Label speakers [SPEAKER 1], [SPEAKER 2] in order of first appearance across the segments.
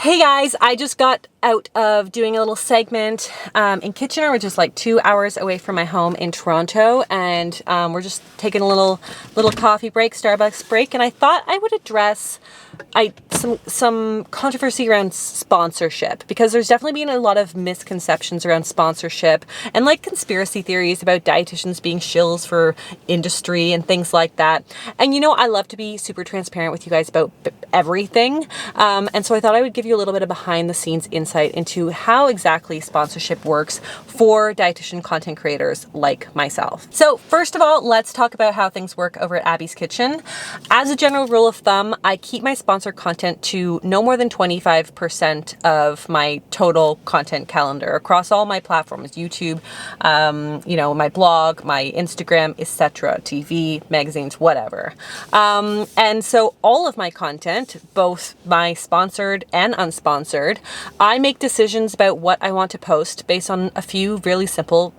[SPEAKER 1] Hey guys, I just got out of doing a little segment in Kitchener, which is like 2 hours away from my home in Toronto, and we're just taking a little coffee break, Starbucks break, and I thought I would address some controversy around sponsorship, because there's definitely been a lot of misconceptions around sponsorship and like conspiracy theories about dietitians being shills for industry and things like that. And you know, I love to be super transparent with you guys about everything, and so I thought I would give you a little bit of behind the scenes insight into how exactly sponsorship works for dietitian content creators like myself. So first of all, let's talk about how things work over at Abbey's Kitchen. As a general rule of thumb, I keep my sponsored content to no more than 25% of my total content calendar across all my platforms, YouTube, my blog, my Instagram, etc., TV, magazines, whatever. And so all of my content, both my sponsored and unsponsored, I make decisions about what I want to post based on a few really simple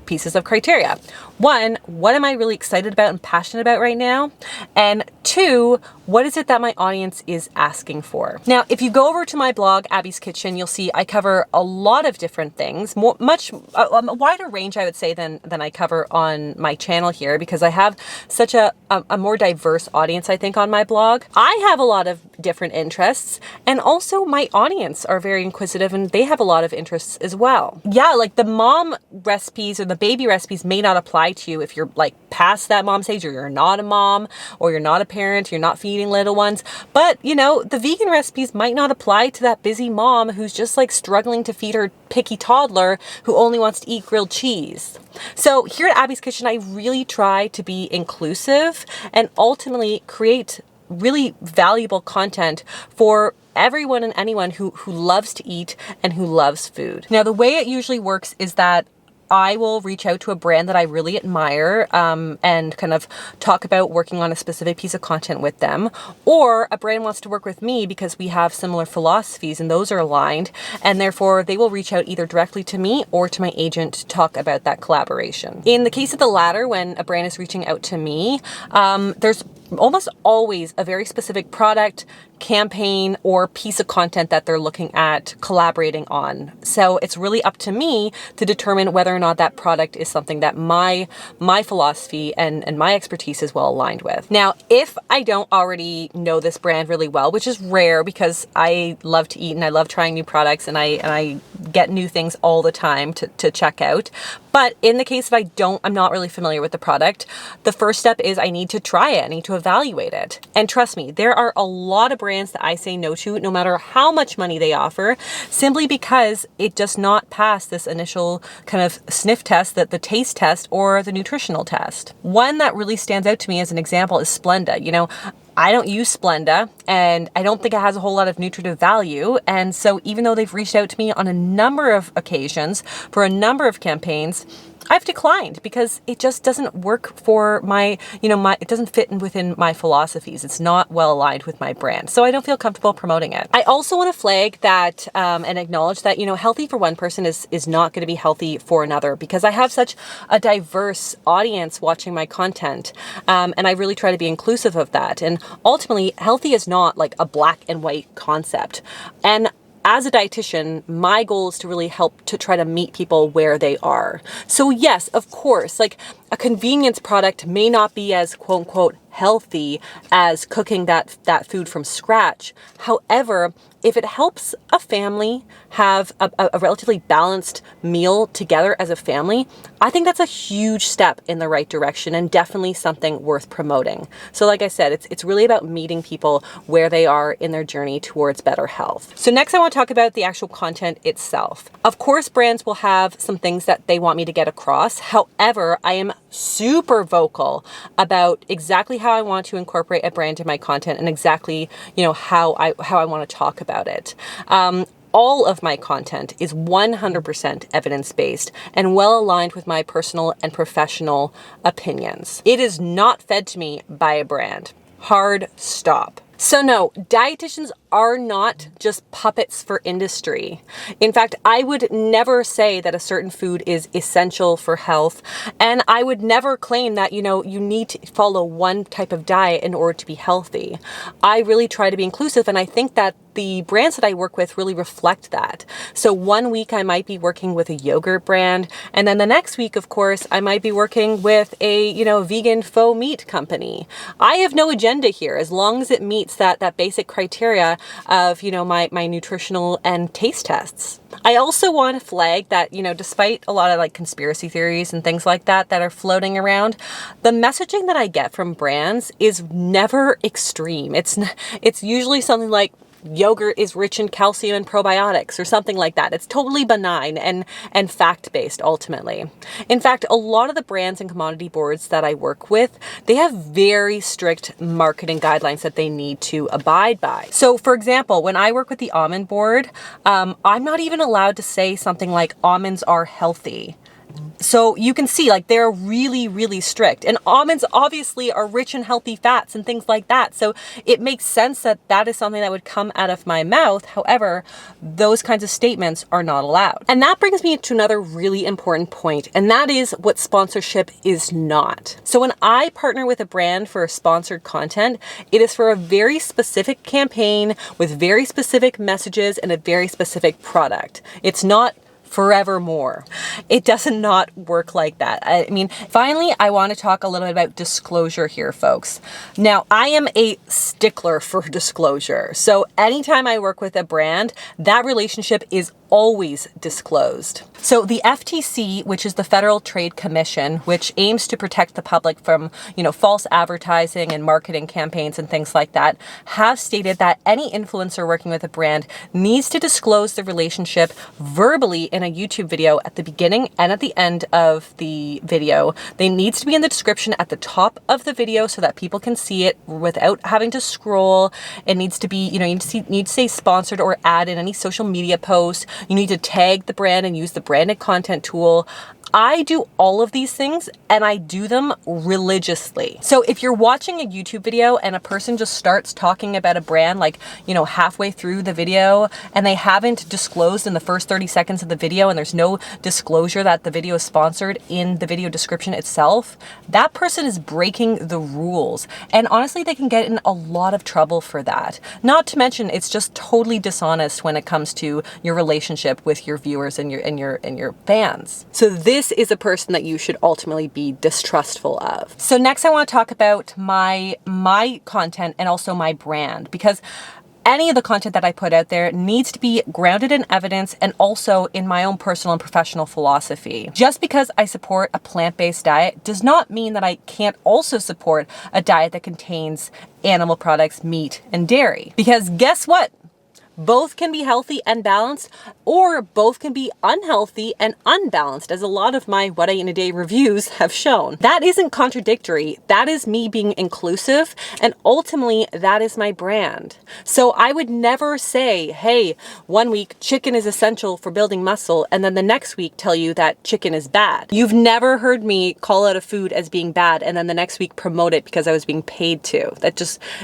[SPEAKER 1] pieces of criteria. One, what am I really excited about and passionate about right now? And two, what is it that my audience is asking for? Now, if you go over to my blog, Abbey's Kitchen, you'll see I cover a lot of different things, a wider range, I would say, than I cover on my channel here, because I have such a more diverse audience, I think, on my blog. I have a lot of different interests, and also my audience are very inquisitive and they have a lot of interests as well. Yeah, like the mom recipes or the baby recipes may not apply to you if you're like past that mom stage, or you're not a mom, or you're not a parent, you're not feeding little ones. But you know, the vegan recipes might not apply to that busy mom who's just like struggling to feed her picky toddler who only wants to eat grilled cheese. So here at Abbey's Kitchen, I really try to be inclusive and ultimately create really valuable content for everyone and anyone who loves to eat and who loves food. Now, the way it usually works is that I will reach out to a brand that I really admire and kind of talk about working on a specific piece of content with them. Or a brand wants to work with me because we have similar philosophies and those are aligned. And therefore, they will reach out either directly to me or to my agent to talk about that collaboration. In the case of the latter, when a brand is reaching out to me, there's almost always a very specific product, campaign, or piece of content that they're looking at collaborating on. So it's really up to me to determine whether or not that product is something that my philosophy and my expertise is well aligned with. Now, if I don't already know this brand really well, which is rare because I love to eat and I love trying new products and I get new things all the time to check out. But in the case that I'm not really familiar with the product, the first step is I need to try it. I need to evaluate it. And trust me, there are a lot of brands that I say no to, no matter how much money they offer, simply because it does not pass this initial kind of sniff test, the taste test or the nutritional test. One that really stands out to me as an example is Splenda. You know, I don't use Splenda and I don't think it has a whole lot of nutritive value. And so even though they've reached out to me on a number of occasions for a number of campaigns, I've declined because it just doesn't work for it doesn't fit in within my philosophies. It's not well aligned with my brand. So I don't feel comfortable promoting it. I also want to flag that and acknowledge that, healthy for one person is not going to be healthy for another, because I have such a diverse audience watching my content. And I really try to be inclusive of that. And ultimately, healthy is not like a black and white concept. And as a dietitian, my goal is to really help to try to meet people where they are. So yes, of course, like a convenience product may not be as quote unquote healthy as cooking that food from scratch. However, if it helps a family have a relatively balanced meal together as a family, I think that's a huge step in the right direction and definitely something worth promoting. So like I said, it's really about meeting people where they are in their journey towards better health. So next I want to talk about the actual content itself. Of course, brands will have some things that they want me to get across. However, I am super vocal about exactly how I want to incorporate a brand in my content and exactly, how I want to talk about it. All of my content is 100% evidence-based and well aligned with my personal and professional opinions. It is not fed to me by a brand. Hard stop. So no, dietitians are not just puppets for industry. In fact, I would never say that a certain food is essential for health. And I would never claim that, you need to follow one type of diet in order to be healthy. I really try to be inclusive. And I think that the brands that I work with really reflect that. So one week I might be working with a yogurt brand, and then the next week, of course, I might be working with a, vegan faux meat company. I have no agenda here as long as it meets that basic criteria of, my nutritional and taste tests. I also want to flag that, despite a lot of like conspiracy theories and things like that are floating around, the messaging that I get from brands is never extreme. It's usually something like yogurt is rich in calcium and probiotics or something like that. It's totally benign and fact-based ultimately. In fact, a lot of the brands and commodity boards that I work with, they have very strict marketing guidelines that they need to abide by. So for example, when I work with the almond board, I'm not even allowed to say something like almonds are healthy. So you can see like they're really, really strict, and almonds obviously are rich in healthy fats and things like that. So it makes sense that that is something that would come out of my mouth. However, those kinds of statements are not allowed. And that brings me to another really important point, and that is what sponsorship is not. So when I partner with a brand for sponsored content, it is for a very specific campaign with very specific messages and a very specific product. It's not forevermore. It does not work like that. I mean, finally, I want to talk a little bit about disclosure here, folks. Now, I am a stickler for disclosure. So anytime I work with a brand, that relationship is always disclosed. So the FTC, which is the Federal Trade Commission, which aims to protect the public from, false advertising and marketing campaigns and things like that, have stated that any influencer working with a brand needs to disclose the relationship verbally in a YouTube video at the beginning and at the end of the video. They needs to be in the description at the top of the video so that people can see it without having to scroll. It needs to be, you need to say sponsored or add in any social media post. You need to tag the brand and use the branded content tool. I do all of these things and I do them religiously. So if you're watching a YouTube video and a person just starts talking about a brand like, halfway through the video and they haven't disclosed in the first 30 seconds of the video and there's no disclosure that the video is sponsored in the video description itself, that person is breaking the rules. And honestly, they can get in a lot of trouble for that. Not to mention, it's just totally dishonest when it comes to your relationship with your viewers and your fans. So this is a person that you should ultimately be distrustful of. So next I want to talk about my content and also my brand, because any of the content that I put out there needs to be grounded in evidence and also in my own personal and professional philosophy. Just because I support a plant-based diet does not mean that I can't also support a diet that contains animal products, meat, and dairy. Because guess what? Both can be healthy and balanced, or both can be unhealthy and unbalanced, as a lot of my What I Eat in a Day reviews have shown. That isn't contradictory. That is me being inclusive, and ultimately that is my brand. So I would never say, hey, one week chicken is essential for building muscle, and then the next week tell you that chicken is bad. You've never heard me call out a food as being bad and then the next week promote it because I was being paid to.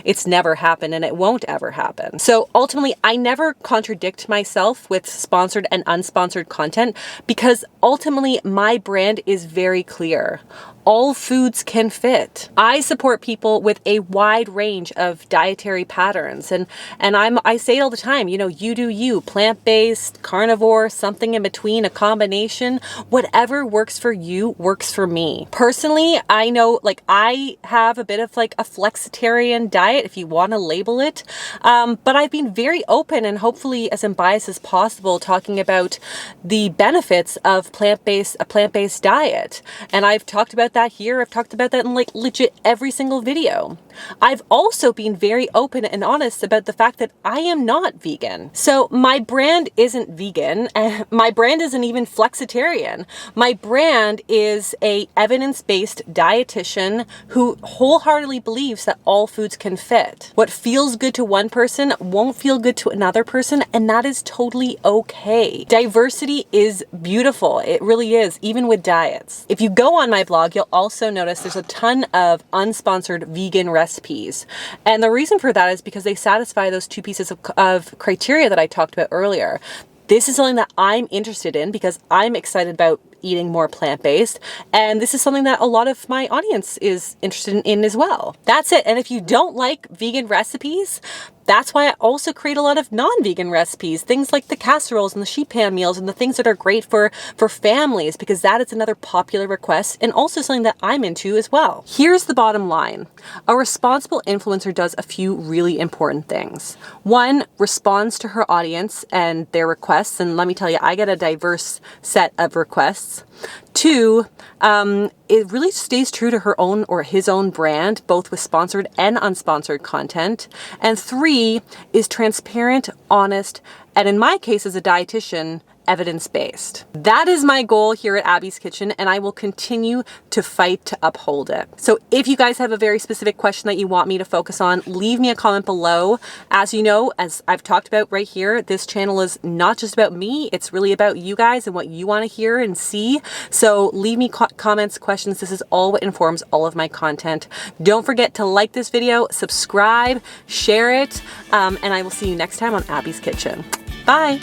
[SPEAKER 1] It's never happened and it won't ever happen. So ultimately, I never contradict myself with sponsored and unsponsored content because ultimately my brand is very clear. All foods can fit. I support people with a wide range of dietary patterns, and I say it all the time, you do you, plant-based, carnivore, something in between, a combination, whatever works for you works for me. Personally, I know I have a bit of a flexitarian diet, if you want to label it, but I've been very open and hopefully as unbiased as possible talking about the benefits of a plant-based diet. And I've talked about that here. I've talked about that in legit every single video. I've also been very open and honest about the fact that I am not vegan. So my brand isn't vegan, and my brand isn't even flexitarian. My brand is a evidence-based dietitian who wholeheartedly believes that all foods can fit. What feels good to one person won't feel good to another person, and that is totally okay. Diversity is beautiful. It really is, even with diets. If you go on my blog, you'll also notice there's a ton of unsponsored vegan recipes. And the reason for that is because they satisfy those two pieces of criteria that I talked about earlier. This is something that I'm interested in because I'm excited about eating more plant-based, and this is something that a lot of my audience is interested in as well. That's it. And if you don't like vegan recipes, That's why I also create a lot of non-vegan recipes, things like the casseroles and the sheet pan meals and the things that are great for families, because that is another popular request and also something that I'm into as well. Here's the bottom line. A responsible influencer does a few really important things. One, responds to her audience and their requests, and let me tell you, I get a diverse set of requests. Two, it really stays true to her own or his own brand, both with sponsored and unsponsored content. And three, is transparent, honest, and in my case as a dietitian, evidence-based. That is my goal here at Abbey's Kitchen, and I will continue to fight to uphold it. So if you guys have a very specific question that you want me to focus on, leave me a comment below. As you know, as I've talked about right here, this channel is not just about me, it's really about you guys and what you want to hear and see. So leave me comments, questions. This is all what informs all of my content. Don't forget to like this video, subscribe, share it, and I will see you next time on Abbey's Kitchen. Bye.